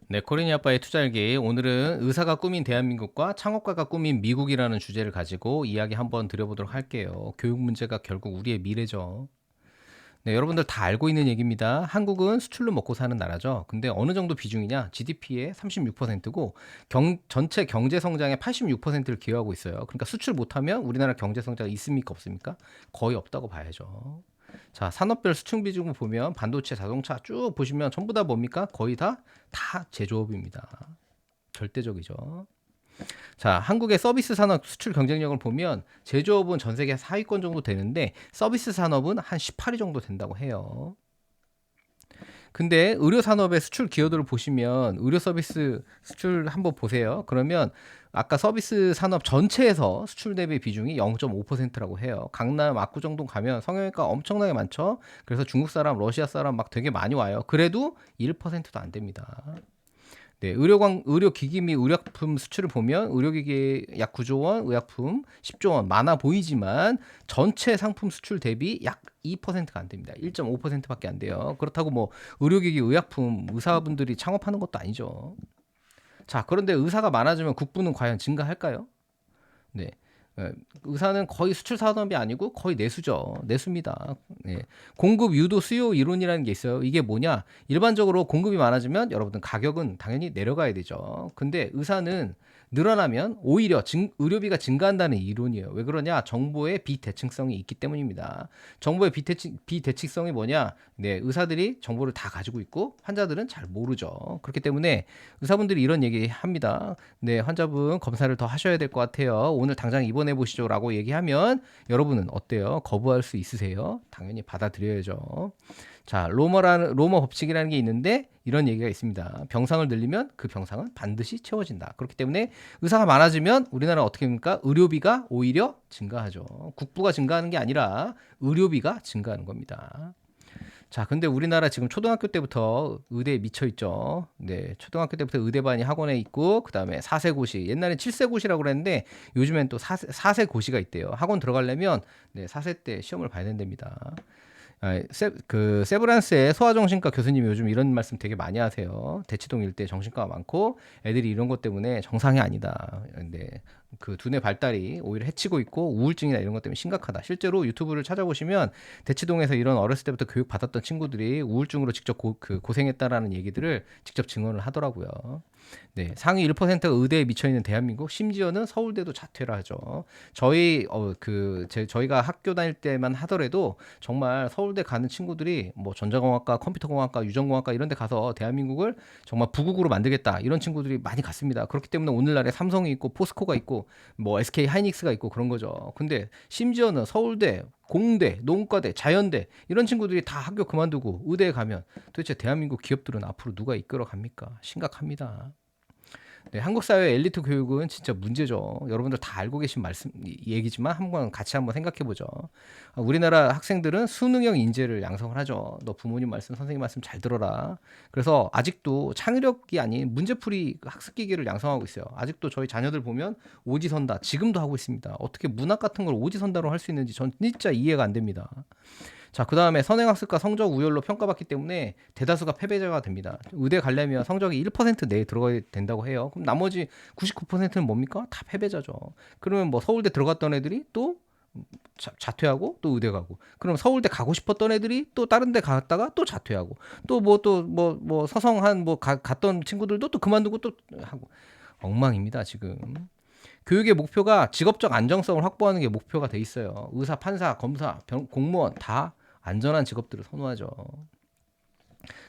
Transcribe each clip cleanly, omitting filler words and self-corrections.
네, 코리니 아빠의 투자일기. 오늘은 의사가 꾸민 대한민국과 창업가가 꾸민 미국이라는 주제를 가지고 이야기 한번 드려보도록 할게요. 교육 문제가 결국 우리의 미래죠. 네, 여러분들 다 알고 있는 얘기입니다. 한국은 수출로 먹고 사는 나라죠. 근데 어느 정도 비중이냐? GDP의 36%고 전체 경제 성장의 86%를 기여하고 있어요. 그러니까 수출 못하면 우리나라 경제 성장 있습니까? 없습니까? 거의 없다고 봐야죠. 자, 산업별 수출 비중을 보면 반도체, 자동차 쭉 보시면 전부 다 뭡니까? 거의 다 제조업입니다. 절대적이죠. 자, 한국의 서비스 산업 수출 경쟁력을 보면 제조업은 전 세계 하위권 정도 되는데 서비스 산업은 한 18위 정도 된다고 해요. 근데 의료 산업의 수출 기여도를 보시면 의료 서비스 수출 한번 보세요. 그러면 아까 서비스 산업 전체에서 수출 대비 비중이 0.5%라고 해요. 강남 압구정동 가면 성형외과 엄청나게 많죠. 그래서 중국 사람, 러시아 사람 막 되게 많이 와요. 그래도 1%도 안 됩니다. 네, 의료기기 및 의약품 수출을 보면 의료기기 약 9조 원, 의약품 10조 원 많아 보이지만 전체 상품 수출 대비 약 2%가 안 됩니다. 1.5%밖에 안 돼요. 그렇다고 뭐 의료기기 의약품 의사분들이 창업하는 것도 아니죠. 자, 그런데 의사가 많아지면 국부는 과연 증가할까요? 네. 의사는 거의 수출 산업이 아니고 거의 내수죠. 내수입니다. 네. 공급 유도 수요 이론이라는 게 있어요. 이게 뭐냐? 일반적으로 공급이 많아지면 여러분들 가격은 당연히 내려가야 되죠. 근데 의사는 늘어나면 오히려 의료비가 증가한다는 이론이에요. 왜 그러냐? 정보의 비대칭성이 있기 때문입니다. 정보의 비대칭성이 뭐냐? 네, 의사들이 정보를 다 가지고 있고 환자들은 잘 모르죠. 그렇기 때문에 의사분들이 이런 얘기 합니다. 네, 환자분 검사를 더 하셔야 될 것 같아요. 오늘 당장 입원해 보시죠라고 얘기하면 여러분은 어때요? 거부할 수 있으세요? 당연히 받아들여야죠. 자, 로머 법칙이라는 게 있는데 이런 얘기가 있습니다. 병상을 늘리면 그 병상은 반드시 채워진다. 그렇기 때문에 의사가 많아지면 우리나라 어떻게 됩니까? 의료비가 오히려 증가하죠. 국부가 증가하는 게 아니라 의료비가 증가하는 겁니다. 자, 근데 우리나라 지금 초등학교 때부터 의대에 미쳐 있죠. 네, 초등학교 때부터 의대반이 학원에 있고, 그 다음에 4세고시, 옛날엔 7세고시라고 그랬는데, 요즘엔 또 4세고시가 있대요. 학원 들어가려면, 네, 4세 때 시험을 봐야 된답니다. 그 세브란스의 소아정신과 교수님이 요즘 이런 말씀 되게 많이 하세요. 대치동 일대 정신과가 많고 애들이 이런 것 때문에 정상이 아니다. 근데 그 두뇌 발달이 오히려 해치고 있고 우울증이나 이런 것 때문에 심각하다. 실제로 유튜브를 찾아보시면 대치동에서 이런 어렸을 때부터 교육 받았던 친구들이 우울증으로 직접 고생했다라는 얘기들을 직접 증언을 하더라고요. 네, 상위 1%가 의대에 미쳐 있는 대한민국, 심지어는 서울대도 자퇴를 하죠. 저희가 학교 다닐 때만 하더라도 정말 서울대 가는 친구들이 뭐 전자공학과, 컴퓨터공학과, 유전공학과 이런 데 가서 대한민국을 정말 부국으로 만들겠다. 이런 친구들이 많이 갔습니다. 그렇기 때문에 오늘날에 삼성이 있고 포스코가 있고 뭐 SK 하이닉스가 있고 그런 거죠. 근데 심지어는 서울대, 공대, 농과대, 자연대 이런 친구들이 다 학교 그만두고 의대에 가면 도대체 대한민국 기업들은 앞으로 누가 이끌어 갑니까? 심각합니다. 네, 한국 사회 엘리트 교육은 진짜 문제죠. 여러분들 다 알고 계신 얘기지만 같이 한번 생각해 보죠. 우리나라 학생들은 수능형 인재를 양성을 하죠. 너 부모님 말씀, 선생님 말씀 잘 들어라. 그래서 아직도 창의력이 아닌 문제풀이 학습기계를 양성하고 있어요. 아직도 저희 자녀들 보면 오지선다. 지금도 하고 있습니다. 어떻게 문학 같은 걸 오지선다로 할 수 있는지 전 진짜 이해가 안 됩니다. 자, 그 다음에 선행학습과 성적 우열로 평가받기 때문에 대다수가 패배자가 됩니다. 의대 가려면 성적이 1% 내에 들어가야 된다고 해요. 그럼 나머지 99%는 뭡니까? 다 패배자죠. 그러면 뭐 서울대 들어갔던 애들이 또 자퇴하고 또 의대 가고, 그럼 서울대 가고 싶었던 애들이 또 다른 데 갔다가 또 자퇴하고, 또 서성 갔던 친구들도 또 그만두고 또 하고, 엉망입니다 지금. 교육의 목표가 직업적 안정성을 확보하는 게 목표가 돼 있어요. 의사, 판사, 검사, 공무원 다 안전한 직업들을 선호하죠.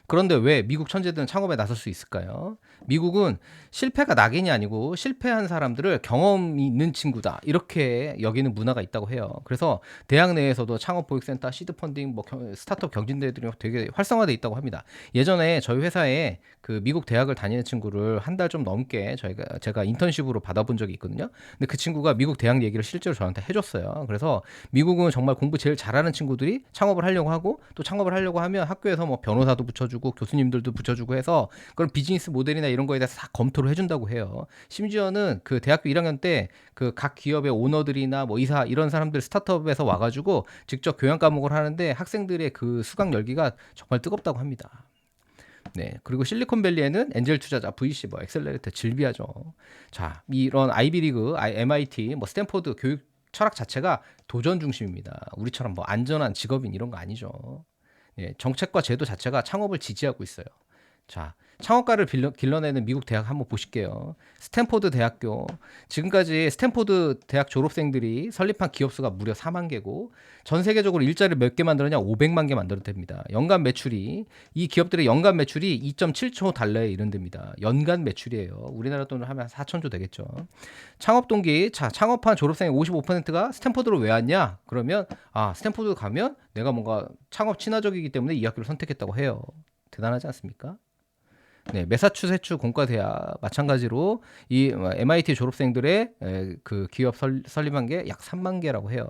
그런데 왜 미국 천재들은 창업에 나설 수 있을까요? 미국은 실패가 낙인이 아니고 실패한 사람들을 경험이 있는 친구다 이렇게 여기는 문화가 있다고 해요. 그래서 대학 내에서도 창업 보육센터, 시드 펀딩, 뭐 스타트업 경진대회들이 되게 활성화돼 있다고 합니다. 예전에 저희 회사에 그 미국 대학을 다니는 친구를 한 달 좀 넘게 제가 인턴십으로 받아본 적이 있거든요. 근데 그 친구가 미국 대학 얘기를 실제로 저한테 해줬어요. 그래서 미국은 정말 공부 제일 잘하는 친구들이 창업을 하려고 하고, 또 창업을 하려고 하면 학교에서 뭐 변호사도 붙여주고 교수님들도 붙여주고 해서 그런 비즈니스 모델이나 이런 거에 대해서 다 검토를 해준다고 해요. 심지어는 그 대학교 1학년 때 그 각 기업의 오너들이나 뭐 이사 이런 사람들 스타트업에서 와가지고 직접 교양 과목을 하는데 학생들의 그 수강 열기가 정말 뜨겁다고 합니다. 네. 그리고 실리콘밸리에는 엔젤 투자자, VC, 뭐 엑셀러레이터, 질비하죠. 자, 이런 아이비리그, MIT, 뭐 스탠포드 교육 철학 자체가 도전 중심입니다. 우리처럼 뭐 안전한 직업인 이런 거 아니죠. 예, 정책과 제도 자체가 창업을 지지하고 있어요. 자, 창업가를 길러내는 미국 대학 한번 보실게요. 스탠포드 대학교. 지금까지 스탠포드 대학 졸업생들이 설립한 기업 수가 무려 4만 개고 전 세계적으로 일자리를 몇 개 만들었냐? 500만 개 만들어냅니다. 연간 매출이 이 기업들의 연간 매출이 2.7조 달러에 이른답니다. 연간 매출이에요. 우리나라 돈으로 하면 4천조 되겠죠. 창업 동기. 자, 창업한 졸업생의 55%가 스탠포드로 왜 왔냐? 그러면 스탠포드 가면 내가 뭔가 창업 친화적이기 때문에 이 학교를 선택했다고 해요. 대단하지 않습니까? 네, 매사추세츠 공과대학 마찬가지로 이 MIT 졸업생들의 그 기업 설립한 게 약 3만 개라고 해요.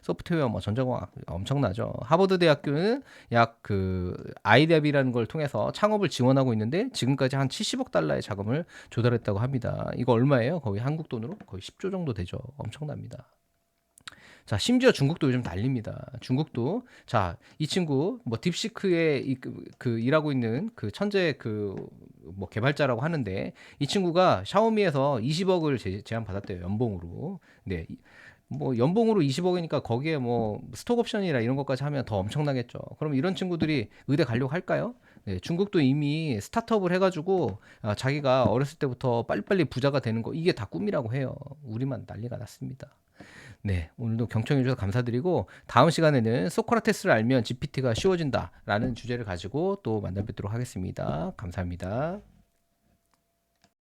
소프트웨어 뭐 전자공학 엄청나죠. 하버드 대학교는 약 그 아이랩이라는 걸 통해서 창업을 지원하고 있는데 지금까지 한 70억 달러의 자금을 조달했다고 합니다. 이거 얼마예요? 거의 한국 돈으로 거의 10조 정도 되죠. 엄청납니다. 자, 심지어 중국도 요즘 난립니다. 중국도 자, 이 친구 뭐 딥시크에 그 일하고 있는 그 천재 그 뭐 개발자라고 하는데 이 친구가 샤오미에서 20억을 제안 받았대요. 연봉으로. 네. 뭐 연봉으로 20억이니까 거기에 뭐 스톡 옵션이라 이런 것까지 하면 더 엄청나겠죠. 그럼 이런 친구들이 의대 가려고 할까요? 네, 중국도 이미 스타트업을 해가지고 자기가 어렸을 때부터 빨리빨리 부자가 되는 거 이게 다 꿈이라고 해요. 우리만 난리가 났습니다. 네, 오늘도 경청해 주셔서 감사드리고 다음 시간에는 소크라테스를 알면 GPT가 쉬워진다라는 주제를 가지고 또 만나 뵙도록 하겠습니다. 감사합니다.